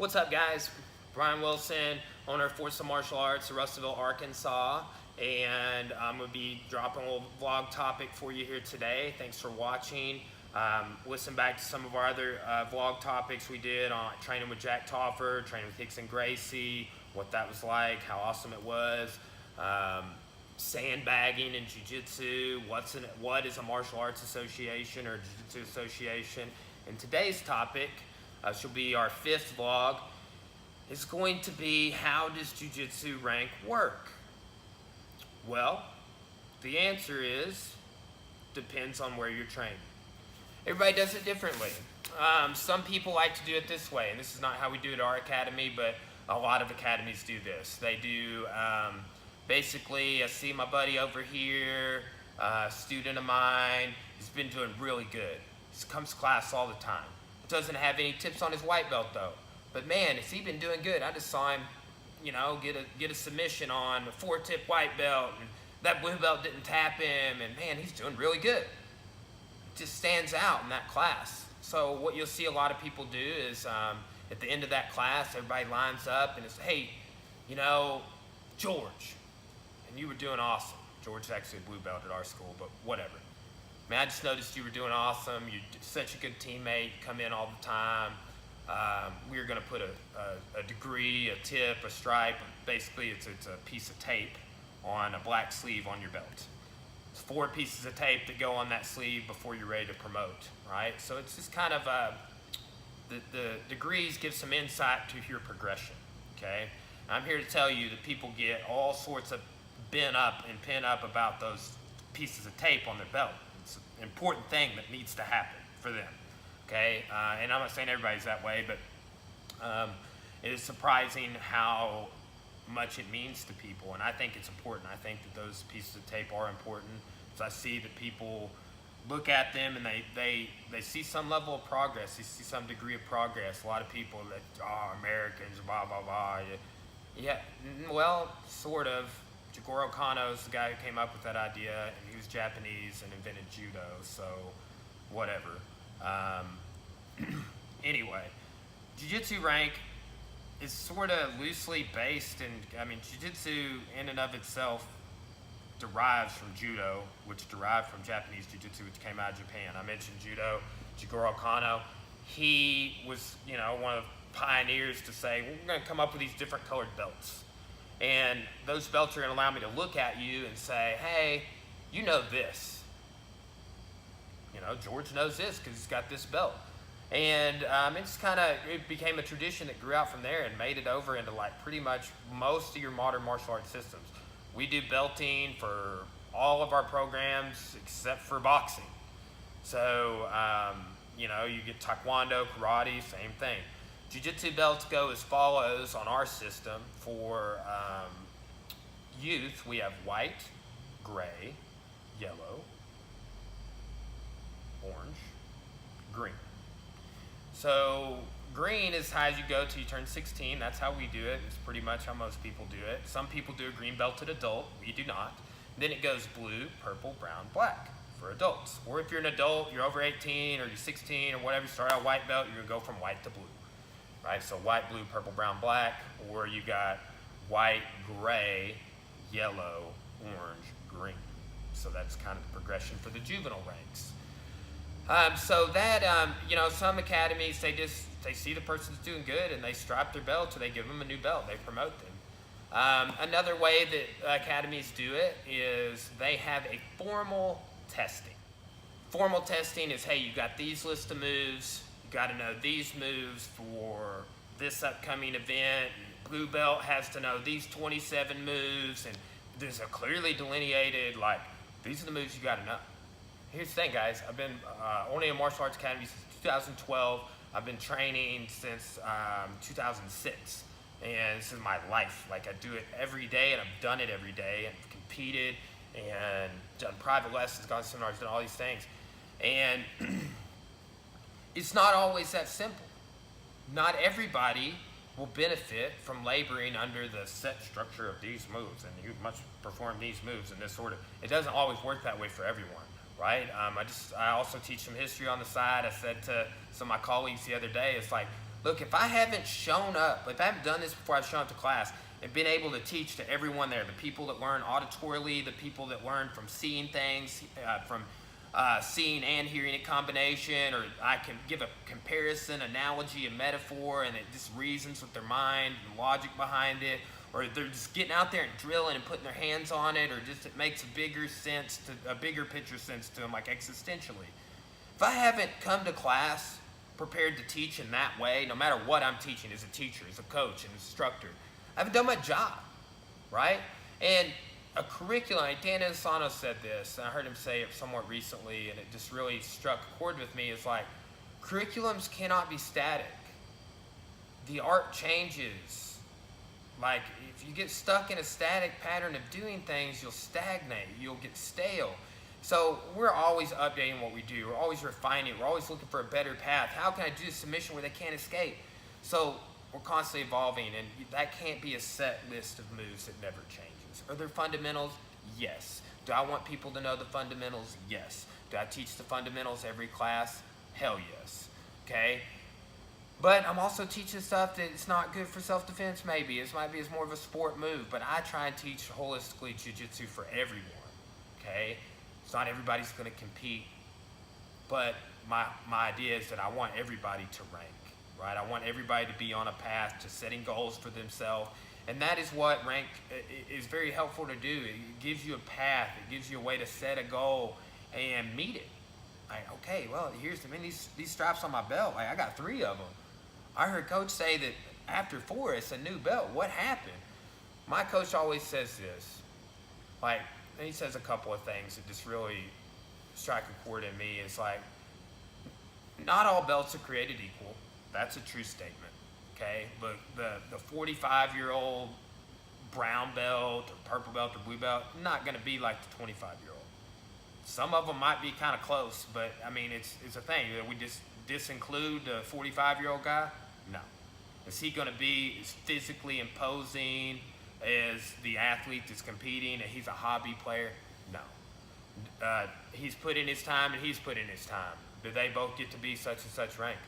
What's up, guys? Brian Wilson, owner of Forc Martial Arts in Russellville, Arkansas, and I'm going to be dropping a little vlog topic for you here today. Thanks for watching. Listen back to some of our other vlog topics we did on training with Jack Toffer, training with Hickson Gracie, what that was like, how awesome it was, sandbagging in Jiu-Jitsu, what is a martial arts association or Jiu-Jitsu association. And today's topic, which will be our 5th vlog, is going to be, how does Jiu-Jitsu Rank work? Well, the answer is, depends on where you're training. Everybody does it differently. Some people like to do it this way, and this is not how we do it at our academy, but a lot of academies do this. They do, basically, I see my buddy over here, a student of mine, he's been doing really good. He comes to class all the time. Doesn't have any tips on his white belt though. But man, has he been doing good? I just saw him, get a submission on a 4-tip white belt, and that blue belt didn't tap him, and man, he's doing really good. It just stands out in that class. So what you'll see a lot of people do is at the end of that class, everybody lines up and it's, hey, George, and you were doing awesome. George is actually a blue belt at our school, but whatever. Man, I just noticed you were doing awesome. You're such a good teammate. Come in all the time. We were going to put a degree, a tip, a stripe. Basically, it's a piece of tape on a black sleeve on your belt. It's 4 pieces of tape that go on that sleeve before you're ready to promote, right? So it's just kind of the degrees give some insight to your progression, okay? I'm here to tell you that people get all sorts of bent up and pin up about those pieces of tape on their belt. It's an important thing that needs to happen for them, okay? And I'm not saying everybody's that way, but it is surprising how much it means to people, and I think it's important. I think that those pieces of tape are important, because I see that people look at them and they see some level of progress, they see some degree of progress. A lot of people that, Americans, blah, blah, blah. Yeah, well, sort of. Jigoro Kano is the guy who came up with that idea, and he was Japanese and invented judo, so whatever. Anyway, Jiu-Jitsu Rank is sort of loosely based, and Jiu-Jitsu in and of itself derives from judo, which derived from Japanese Jiu-Jitsu, which came out of Japan. I mentioned judo, Jigoro Kano. He was, one of the pioneers to say, we're going to come up with these different colored belts. And those belts are going to allow me to look at you and say, hey, you know this. George knows this because he's got this belt. And it became a tradition that grew out from there and made it over into like pretty much most of your modern martial arts systems. We do belting for all of our programs except for boxing. So, you get taekwondo, karate, same thing. Jiu-Jitsu belts go as follows on our system. For youth, we have white, gray, yellow, orange, green. So green is as high as you go till you turn 16. That's how we do it. It's pretty much how most people do it. Some people do a green belted adult. We do not. Then it goes blue, purple, brown, black for adults. Or if you're an adult, you're over 18 or you're 16 or whatever, you start out white belt, you're going to go from white to blue. Right, so white, blue, purple, brown, black, or you got white, gray, yellow, orange, green. So that's kind of the progression for the juvenile ranks. So that, some academies, they see the person's doing good and they strap their belt, or they give them a new belt, they promote them. Another way that academies do it is they have a formal testing. Formal testing is, hey, you got these list of moves, got to know these moves for this upcoming event. Blue belt has to know these 27 moves, and there's a clearly delineated, like, these are the moves you got to know. Here's the thing, guys. I've been only in martial arts academy since 2012. I've been training since 2006, and this is my life. Like, I do it every day, and I've done it every day, and competed, and done private lessons, gone to seminars, done all these things. And it's not always that simple. Not everybody will benefit from laboring under the set structure of these moves, and you must perform these moves in this order. It doesn't always work that way for everyone, right? I also teach some history on the side. I said to some of my colleagues the other day, it's like, Look, if I haven't shown up, if I haven't done this before I've shown up to class and been able to teach to everyone there, the people that learn auditorily, the people that learn from seeing things, from seeing and hearing a combination, or I can give a comparison, analogy, a metaphor, and it just reasons with their mind and logic behind it, or they're just getting out there and drilling and putting their hands on it, or just it makes a bigger picture sense to them, like existentially. If I haven't come to class prepared to teach in that way, no matter what I'm teaching as a teacher, as a coach, an instructor, I haven't done my job, right? And a curriculum, Dan Insano said this, and I heard him say it somewhat recently, and it just really struck a chord with me. It's like, curriculums cannot be static. The art changes. Like, if you get stuck in a static pattern of doing things, you'll stagnate, you'll get stale. So we're always updating what we do. We're always refining. We're always looking for a better path. How can I do a submission where they can't escape? So we're constantly evolving, and that can't be a set list of moves that never changes. Are there fundamentals? Yes. Do I want people to know the fundamentals? Yes. Do I teach the fundamentals every class? Hell yes. Okay? But I'm also teaching stuff that's not good for self-defense, maybe. It might be as more of a sport move, but I try and teach holistically jiu-jitsu for everyone. Okay? It's not everybody's going to compete, but my idea is that I want everybody to rank, right? I want everybody to be on a path to setting goals for themselves, and that is what rank is very helpful to do. It gives you a path. It gives you a way to set a goal and meet it. Like, okay, well, here's these straps on my belt. Like, I got 3 of them. I heard coach say that after 4, it's a new belt. What happened? My coach always says this, like, and he says a couple of things that just really strike a chord in me. It's like, not all belts are created equal. That's a true statement, okay? But the 45-year-old brown belt or purple belt or blue belt, not going to be like the 25-year-old. Some of them might be kind of close, but I mean, it's a thing. We just disinclude the 45-year-old guy? No. Is he going to be as physically imposing as the athlete that's competing and he's a hobby player? No. He's put in his time and he's put in his time. Do they both get to be such and such rank?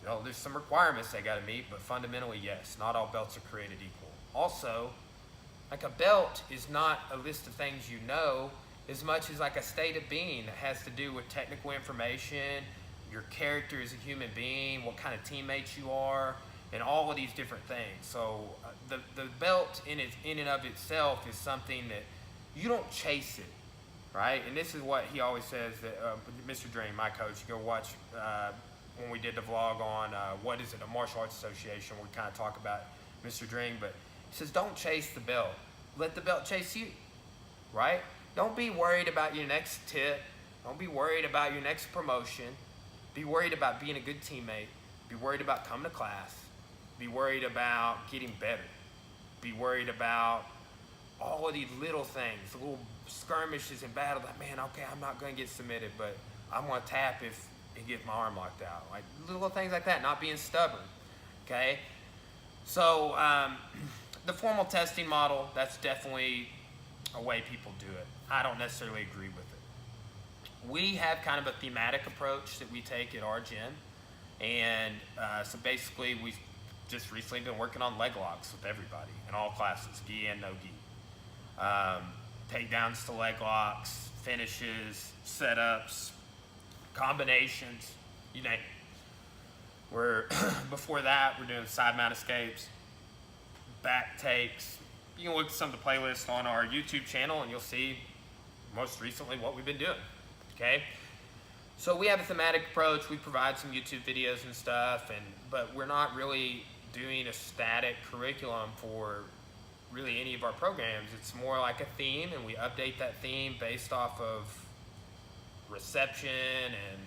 No, there's some requirements they got to meet, but fundamentally, yes. Not all belts are created equal. Also, like, a belt is not a list of things you know as much as like a state of being that has to do with technical information, your character as a human being, what kind of teammates you are, and all of these different things. So the belt in and of itself is something that you don't chase it, right? And this is what he always says, that Mr. Dream, my coach, you go watch when we did the vlog on what is it, a martial arts association, we kind of talk about Mr. Dream, but he says, don't chase the belt. Let the belt chase you, right? Don't be worried about your next tip. Don't be worried about your next promotion. Be worried about being a good teammate. Be worried about coming to class. Be worried about getting better. Be worried about all of these little things, little skirmishes and battles. Like, man, okay, I'm not going to get submitted, but I'm going to tap if it gets my arm locked out. Like, little things like that, not being stubborn, okay? So the formal testing model, that's definitely a way people do it. I don't necessarily agree with it. We have kind of a thematic approach that we take at our gym. And so basically, we've just recently been working on leg locks with everybody in all classes, gi and no gi. Takedowns to leg locks, finishes, setups, combinations, you name it. Before that, we're doing side mount escapes, back takes. You can look at some of the playlists on our YouTube channel and you'll see most recently what we've been doing, okay? So we have a thematic approach. We provide some YouTube videos and stuff, but we're not really doing a static curriculum for really any of our programs. It's more like a theme, and we update that theme based off of reception and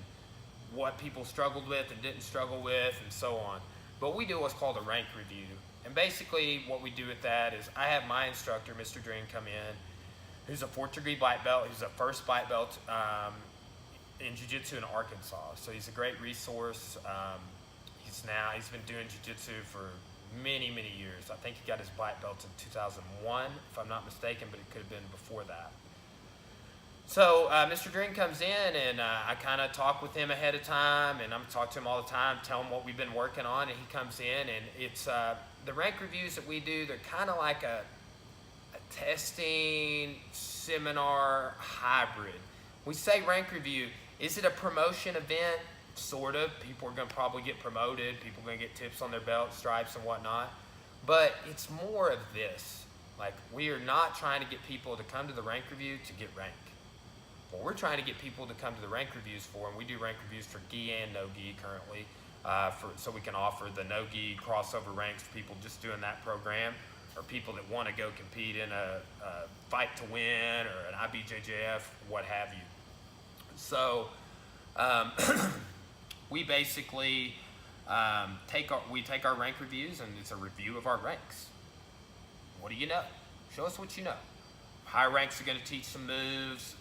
what people struggled with and didn't struggle with and so on. But we do what's called a rank review. And basically what we do with that is I have my instructor, Mr. Drain, come in, who's a 4th degree black belt. He's a first black belt in Jiu-Jitsu in Arkansas. So he's a great resource. He's been doing Jiu-Jitsu for many, many years. I think he got his black belt in 2001, if I'm not mistaken, but it could have been before that. So Mr. Green comes in, and I kind of talk with him ahead of time, and I'm talking to him all the time, tell him what we've been working on, and he comes in, and it's the rank reviews that we do. They're kind of like a testing seminar hybrid. We say rank review. Is it a promotion event? Sort of. People are going to probably get promoted. People are going to get tips on their belt, stripes, and whatnot. But it's more of this. Like, we are not trying to get people to come to the rank review to get rank. What we're trying to get people to come to the rank reviews for, and we do rank reviews for gi and no gi currently, so we can offer the no gi crossover ranks for people just doing that program, or people that want to go compete in a fight to win or an IBJJF, what have you. So we basically take our rank reviews, and it's a review of our ranks. What do you know? Show us what you know. Higher ranks are going to teach some moves.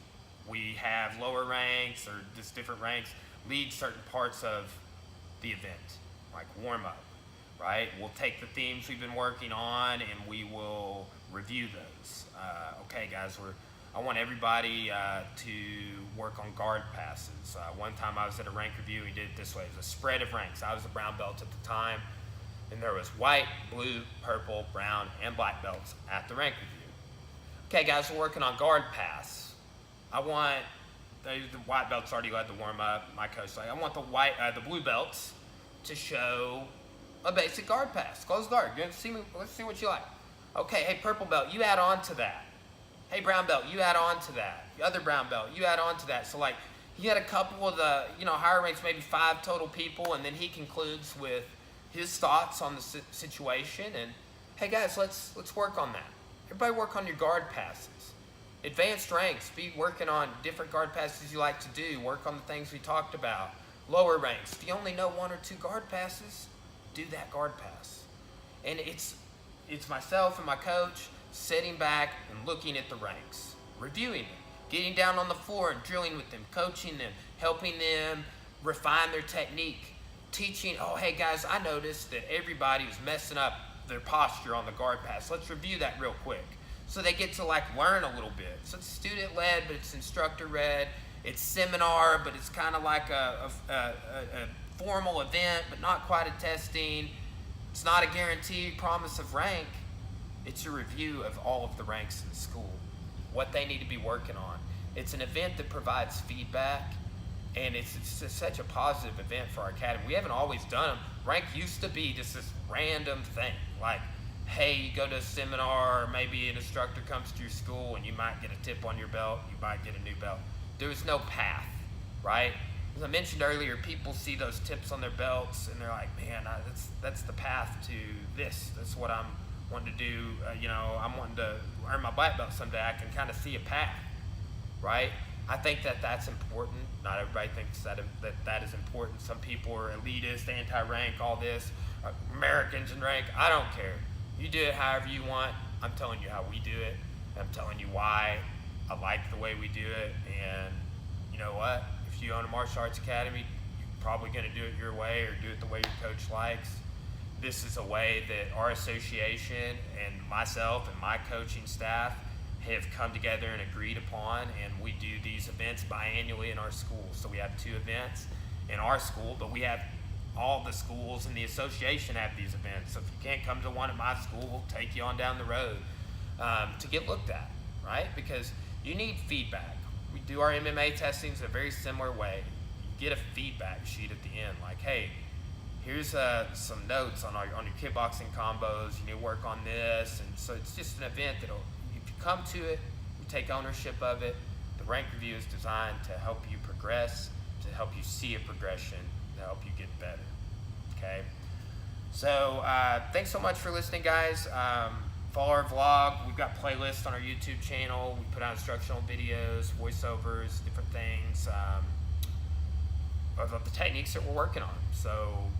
We have lower ranks, or just different ranks, lead certain parts of the event, like warm up, right? We'll take the themes we've been working on, and we will review those. Okay, guys, I want everybody to work on guard passes. One time I was at a rank review, we did it this way. It was a spread of ranks. I was a brown belt at the time, and there was white, blue, purple, brown, and black belts at the rank review. Okay, guys, we're working on guard pass. I want the white belts already led the warm up. My coach like, I want the blue belts to show a basic guard pass, close guard. Let's see what you like. Okay, hey, purple belt, you add on to that. Hey, brown belt, you add on to that. The other brown belt, you add on to that. So like, he had a couple of the higher ranks, maybe 5 total people, and then he concludes with his thoughts on the situation. And hey, guys, let's work on that. Everybody work on your guard passes. Advanced ranks, be working on different guard passes you like to do. Work on the things we talked about. Lower ranks, if you only know 1 or 2 guard passes, do that guard pass. And it's myself and my coach sitting back and looking at the ranks, reviewing them, getting down on the floor and drilling with them, coaching them, helping them refine their technique, teaching, oh, hey guys, I noticed that everybody was messing up their posture on the guard pass. Let's review that real quick. So they get to like learn a little bit. So it's student led, but it's instructor led. It's seminar, but it's kind of like a formal event, but not quite a testing. It's not a guaranteed promise of rank. It's a review of all of the ranks in the school, what they need to be working on. It's an event that provides feedback, and it's such a positive event for our academy. We haven't always done them. Rank used to be just this random thing, like, hey, you go to a seminar, or maybe an instructor comes to your school and you might get a tip on your belt, you might get a new belt. There was no path, right? As I mentioned earlier, people see those tips on their belts and they're like, man, that's the path to this. That's what I'm wanting to do. I'm wanting to earn my black belt someday. I can kind of see a path, right? I think that's important. Not everybody thinks that is important. Some people are elitist, anti-rank, all this. Americans in rank, I don't care. You do it however you want. I'm telling you how we do it. I'm telling you why I like the way we do it. And you know what? If you own a martial arts academy, you're probably going to do it your way or do it the way your coach likes. This is a way that our association and myself and my coaching staff have come together and agreed upon, and we do these events biannually in our school. So we have 2 events in our school, but we have all the schools in the association have these events. So if you can't come to one at my school, we'll take you on down the road to get looked at, right? Because you need feedback. We do our MMA testings in a very similar way. You get a feedback sheet at the end, like, hey, here's some notes on your kickboxing combos. You need to work on this. And so it's just an event that if you come to it, you take ownership of it. The rank review is designed to help you progress, to help you see a progression, to help you get better, okay? So thanks so much for listening, guys. Follow our vlog. We've got playlists on our YouTube channel. We put out instructional videos, voiceovers, different things of the techniques that we're working on. So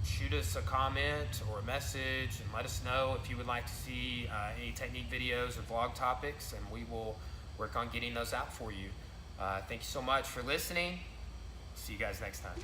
shoot us a comment or a message and let us know if you would like to see any technique videos or vlog topics, and we will work on getting those out for you. Thank you so much for listening. See you guys next time.